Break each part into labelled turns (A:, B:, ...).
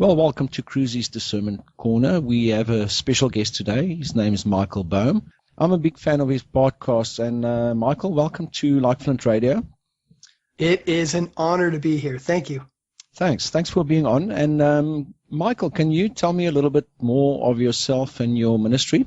A: Well, welcome to Cruzy's Discernment Corner. We have a special guest today. His name is Michael Boehm. I'm a big fan of his podcasts. And Michael, welcome to Lightflint Radio.
B: It is an honor to be here. Thank you.
A: Thanks for being on. And Michael, can you tell me a little bit more of yourself and your ministry?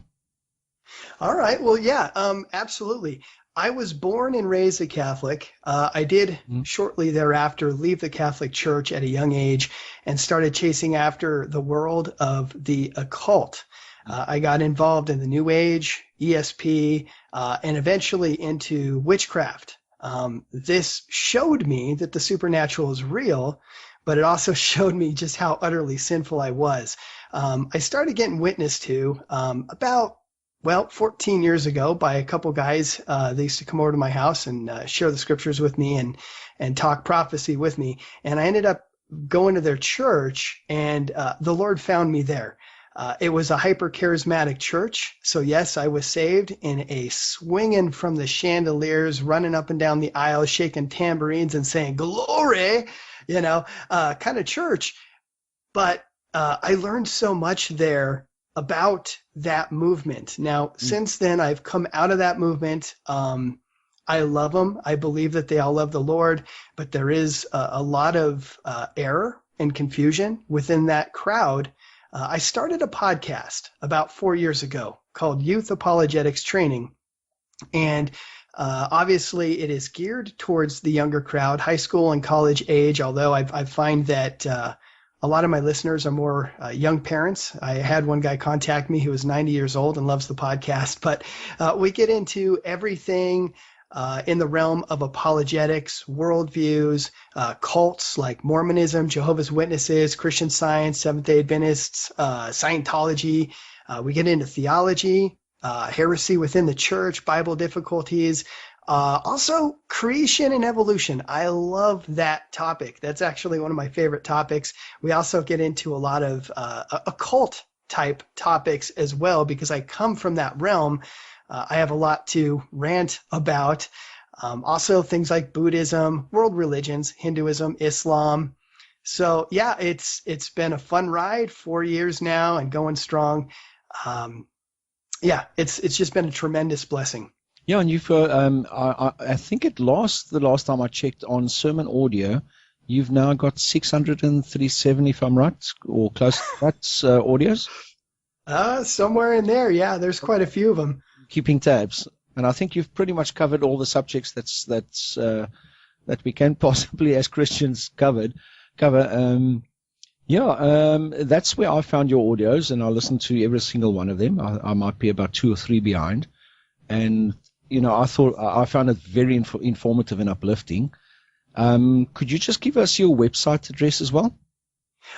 B: All right. Well, yeah, absolutely. I was born and raised a Catholic. I did shortly thereafter leave the Catholic Church at a young age and started chasing after the world of the occult. I got involved in the New Age, ESP, and eventually into witchcraft. This showed me that the supernatural is real, but it also showed me just how utterly sinful I was. I started getting witnessed to about 14 years ago by a couple guys. They used to come over to my house and share the scriptures with me and talk prophecy with me. And I ended up going to their church, and the Lord found me there. It was a hyper-charismatic church. So yes, I was saved in a swinging from the chandeliers, running up and down the aisle, shaking tambourines and saying, glory, kind of church. But I learned so much there about that movement. Now, since then, I've come out of that movement. I love them. I believe that they all love the Lord, but there is a lot of error and confusion within that crowd. I started a podcast about 4 years ago called Youth Apologetics Training. And obviously, it is geared towards the younger crowd, high school and college age, although I find that a lot of my listeners are more young parents. I had one guy contact me who was 90 years old and loves the podcast. But we get into everything in the realm of apologetics, worldviews, cults like Mormonism, Jehovah's Witnesses, Christian Science, Seventh-day Adventists, Scientology. We get into theology, heresy within the church, Bible difficulties. Also, creation and evolution. I love that topic. That's actually one of my favorite topics. We also get into a lot of occult type topics as well, because I come from that realm. I have a lot to rant about. Also, things like Buddhism, world religions, Hinduism, Islam. So, yeah, it's been a fun ride, 4 years now and going strong. It's just been a tremendous blessing.
A: Yeah, and you've, I think the last time I checked on sermon audio, you've now got 637, if I'm right, or close to that, audios?
B: Somewhere in there, yeah, there's quite a few of them.
A: Keeping tabs. And I think you've pretty much covered all the subjects that we can possibly as Christians cover. That's where I found your audios, and I listened to every single one of them. I might be about 2 or 3 behind. And I found it very informative and uplifting. Could you just give us your website address as well?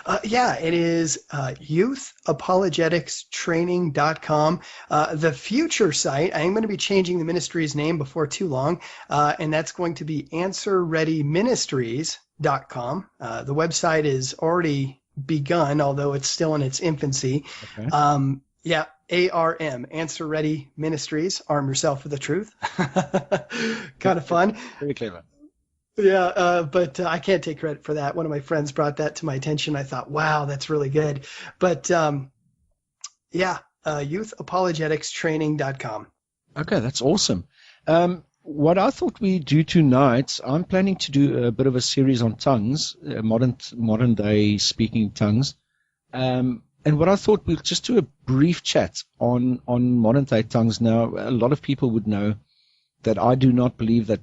B: It is youthapologeticstraining.com. The future site, I am going to be changing the ministry's name before too long, and that's going to be answerreadyministries.com. The website is already begun, although it's still in its infancy. Okay. ARM, Answer Ready Ministries, arm yourself with the truth. Kind of fun.
A: Very clever.
B: Yeah, but I can't take credit for that. One of my friends brought that to my attention. I thought, wow, that's really good. But youthapologeticstraining.com. Okay,
A: that's awesome. What I thought we'd do tonight, I'm planning to do a bit of a series on tongues, modern day speaking tongues. And what I thought, we'll just do a brief chat on modern day tongues. Now, a lot of people would know that I do not believe that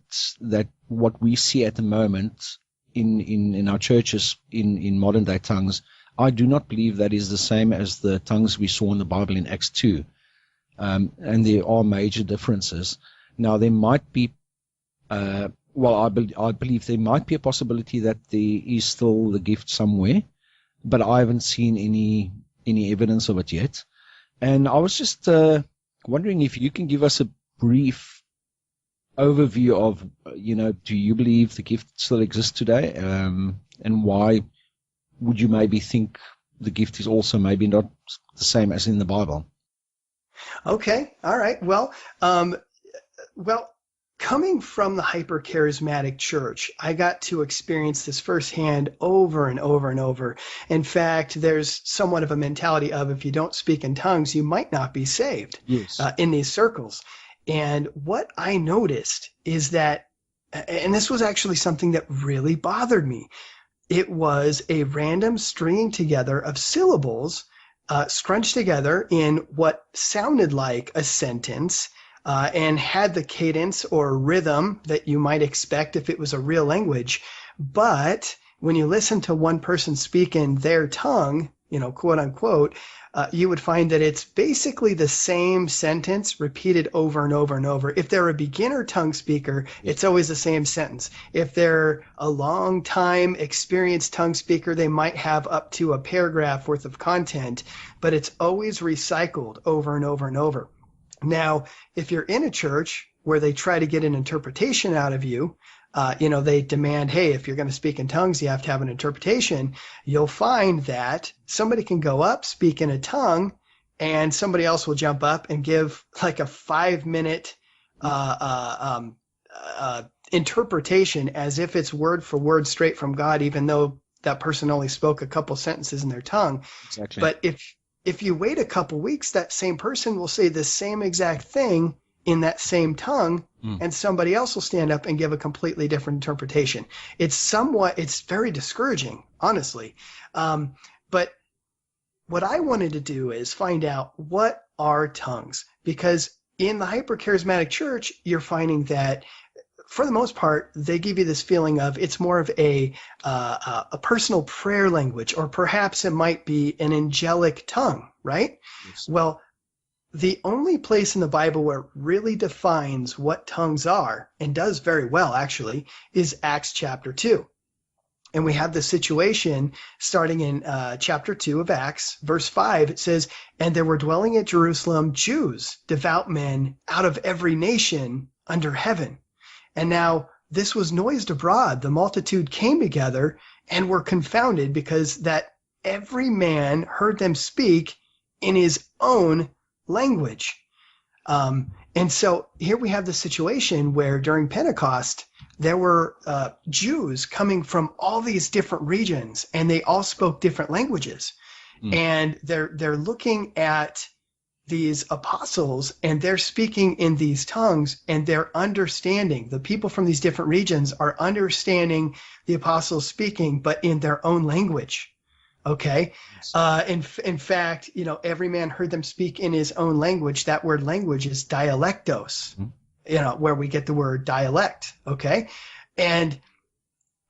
A: what we see at the moment in our churches in modern day tongues, I do not believe that is the same as the tongues we saw in the Bible in Acts 2. And there are major differences. Now, there might be, I believe there might be a possibility that there is still the gift somewhere, but I haven't seen any evidence of it yet. And I was just wondering if you can give us a brief overview of, do you believe the gift still exists today? And why would you maybe think the gift is also maybe not the same as in the Bible?
B: Okay. All right. Well, coming from the hyper-charismatic church, I got to experience this firsthand over and over and over. In fact, there's somewhat of a mentality of if you don't speak in tongues, you might not be saved in these circles. And what I noticed is that, and this was actually something that really bothered me, it was a random stringing together of syllables scrunched together in what sounded like a sentence and had the cadence or rhythm that you might expect if it was a real language. But when you listen to one person speak in their tongue, quote unquote, you would find that it's basically the same sentence repeated over and over and over. If they're a beginner tongue speaker, it's always the same sentence. If they're a long time experienced tongue speaker, they might have up to a paragraph worth of content, but it's always recycled over and over and over. Now, if you're in a church where they try to get an interpretation out of you, they demand, hey, if you're going to speak in tongues, you have to have an interpretation. You'll find that somebody can go up, speak in a tongue, and somebody else will jump up and give like a 5-minute interpretation as if it's word for word straight from God, even though that person only spoke a couple sentences in their tongue.
A: Exactly.
B: But if you wait a couple weeks, that same person will say the same exact thing in that same tongue, and somebody else will stand up and give a completely different interpretation. It's very discouraging, honestly. But what I wanted to do is find out what are tongues, because in the hyper-charismatic church, you're finding that for the most part, they give you this feeling of it's more of a personal prayer language, or perhaps it might be an angelic tongue, right?
A: Yes.
B: Well, the only place in the Bible where it really defines what tongues are, and does very well actually, is Acts chapter 2. And we have the situation starting in chapter 2 of Acts, verse 5. It says, "And there were dwelling at Jerusalem Jews, devout men, out of every nation under heaven. And now this was noised abroad. The multitude came together and were confounded, because that every man heard them speak in his own language." And so here we have the situation where during Pentecost, there were Jews coming from all these different regions, and they all spoke different languages. And they're looking at these apostles, and they're speaking in these tongues, and they're understanding. The people from these different regions are understanding the apostles speaking, but in their own language. Okay. In fact, every man heard them speak in his own language. That word language is dialectos, where we get the word dialect. Okay. And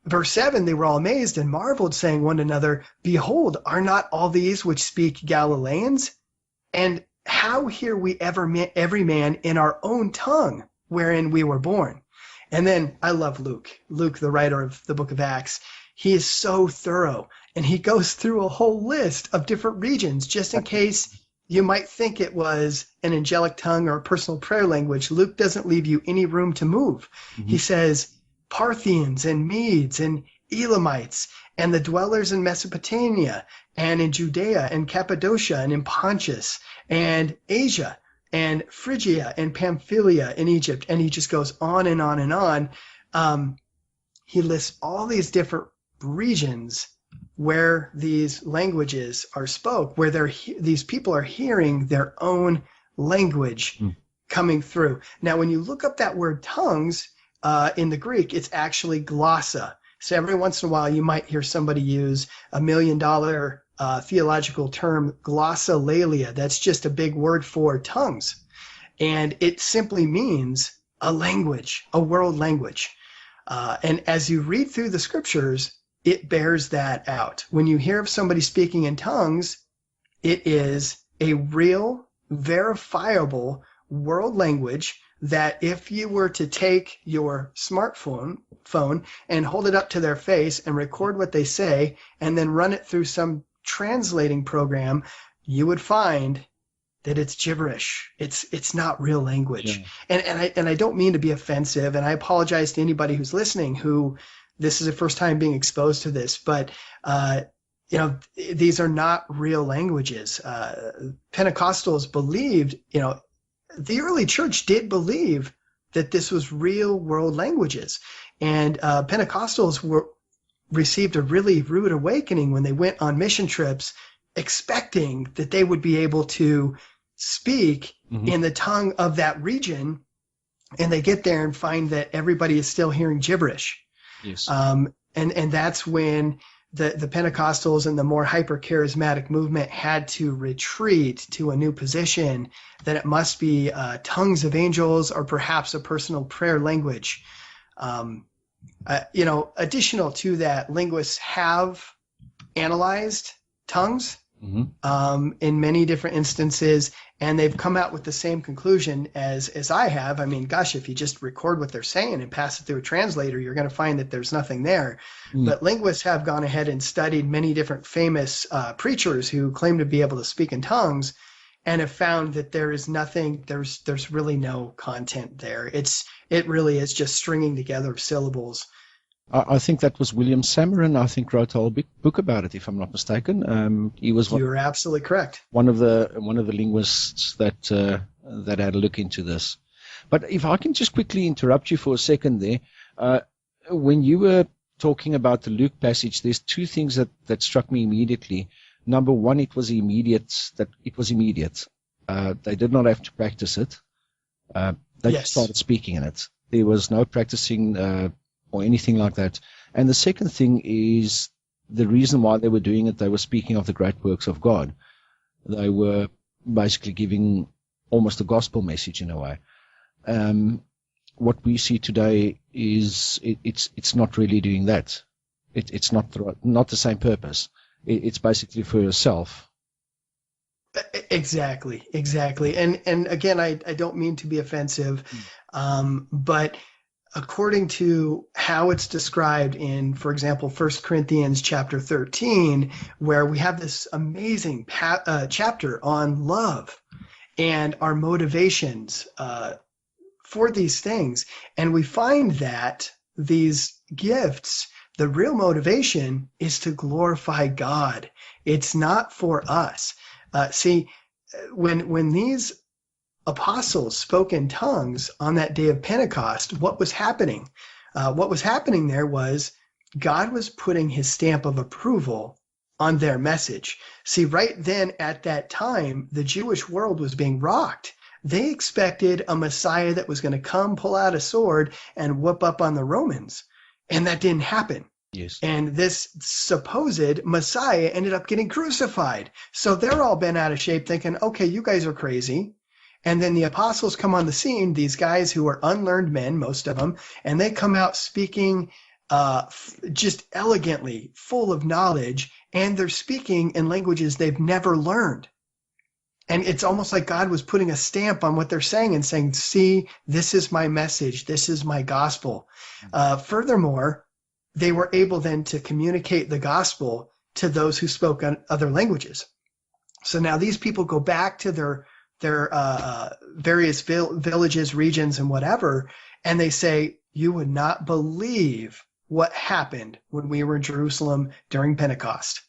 B: verse 7, they were all amazed and marveled, saying one to another, "Behold, are not all these which speak Galileans? And how hear we every man in our own tongue wherein we were born?" And then I love Luke, the writer of the book of Acts. He is so thorough, and he goes through a whole list of different regions, just in case you might think it was an angelic tongue or a personal prayer language. Luke doesn't leave you any room to move. He says Parthians and Medes and Elamites and the dwellers in Mesopotamia and in Judea and Cappadocia and in Pontus and Asia and Phrygia and Pamphylia in Egypt. And he just goes on and on and on. He lists all these different regions where these languages are spoke, where these people are hearing their own language coming through. Now, when you look up that word tongues in the Greek, it's actually glossa. So every once in a while, you might hear somebody use $1 million theological term, glossolalia. That's just a big word for tongues. And it simply means a language, a world language. And as you read through the scriptures, it bears that out. When you hear of somebody speaking in tongues, it is a real, verifiable world language that if you were to take your smartphone and hold it up to their face and record what they say and then run it through some translating program, you would find that it's gibberish. It's not real language. Yeah. And I don't mean to be offensive, and I apologize to anybody who's listening who this is the first time being exposed to this, but these are not real languages. Pentecostals believed, the early church did believe that this was real world languages. And Pentecostals received a really rude awakening when they went on mission trips, expecting that they would be able to speak in the tongue of that region, and they get there and find that everybody is still hearing gibberish.
A: Yes.
B: And that's when the Pentecostals and the more hyper-charismatic movement had to retreat to a new position, that it must be tongues of angels or perhaps a personal prayer language. Additional to that, linguists have analyzed tongues in many different instances, and they've come out with the same conclusion as I have. I mean, gosh, if you just record what they're saying and pass it through a translator, you're going to find that there's nothing there. But linguists have gone ahead and studied many different famous preachers who claim to be able to speak in tongues, and have found that there is nothing. There's really no content there. It really is just stringing together syllables.
A: I think that was William Samarin, I think, wrote a whole big book about it, if I'm not mistaken.
B: You're absolutely correct.
A: One of the linguists that had a look into this. But if I can just quickly interrupt you for a second there, when you were talking about the Luke passage, there's two things that struck me immediately. Number one, it was immediate. They did not have to practice it. They just started speaking in it. There was no practicing or anything like that. And the second thing is the reason why they were doing it. They were speaking of the great works of God. They were basically giving almost a gospel message in a way. What we see today is it's not really doing that. It's not the same purpose. It's basically for yourself.
B: Exactly. And again, I don't mean to be offensive, but according to how it's described in, for example, 1 Corinthians chapter 13, where we have this amazing chapter on love and our motivations for these things. And we find that these gifts, the real motivation is to glorify God. It's not for us. See, when these apostles spoke in tongues on that day of Pentecost, what was happening? What was happening there was God was putting his stamp of approval on their message. See, right then at that time, the Jewish world was being rocked. They expected a Messiah that was going to come, pull out a sword, and whoop up on the Romans. And that didn't happen.
A: Yes.
B: And this supposed Messiah ended up getting crucified. So they're all bent out of shape thinking, okay, you guys are crazy. And then the apostles come on the scene, these guys who are unlearned men, most of them, and they come out speaking just elegantly, full of knowledge, and they're speaking in languages they've never learned. And it's almost like God was putting a stamp on what they're saying and saying, see, this is my message. This is my gospel. Furthermore, they were able then to communicate the gospel to those who spoke other languages. So now these people go back to their various villages, regions, and whatever, and they say, you would not believe what happened when we were in Jerusalem during Pentecost.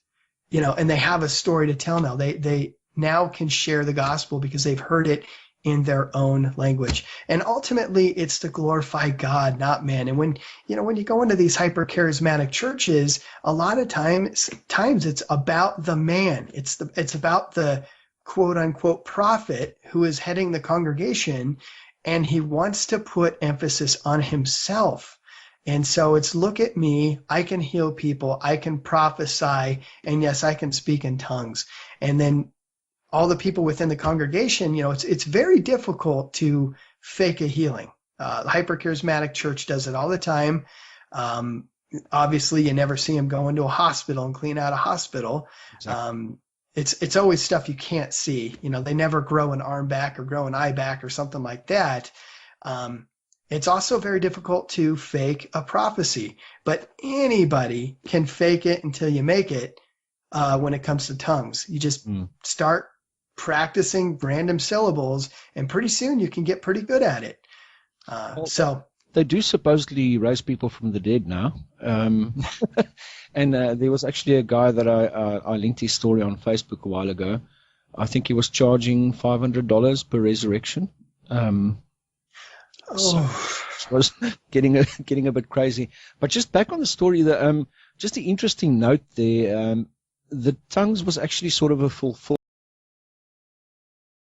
B: And they have a story to tell now. They now can share the gospel because they've heard it in their own language. And ultimately, it's to glorify God, not man. And when you go into these hyper-charismatic churches, a lot of times it's about the man. It's about the quote-unquote prophet who is heading the congregation, and he wants to put emphasis on himself. And so it's, look at me, I can heal people, I can prophesy, and yes, I can speak in tongues. And then all the people within the congregation, it's very difficult to fake a healing. The hyper-charismatic church does it all the time. Obviously, you never see them go into a hospital and clean out a hospital. Exactly. It's always stuff you can't see. They never grow an arm back or grow an eye back or something like that. It's also very difficult to fake a prophecy, but anybody can fake it until you make it when it comes to tongues. You just start practicing random syllables, and pretty soon you can get pretty good at it. So
A: they do supposedly raise people from the dead now. And there was actually a guy that I linked his story on Facebook a while ago. I think he was charging $500 per resurrection. So
B: Oh,
A: it was getting a bit crazy. But just back on the story, just the interesting note there. The tongues was actually sort of a fulfillment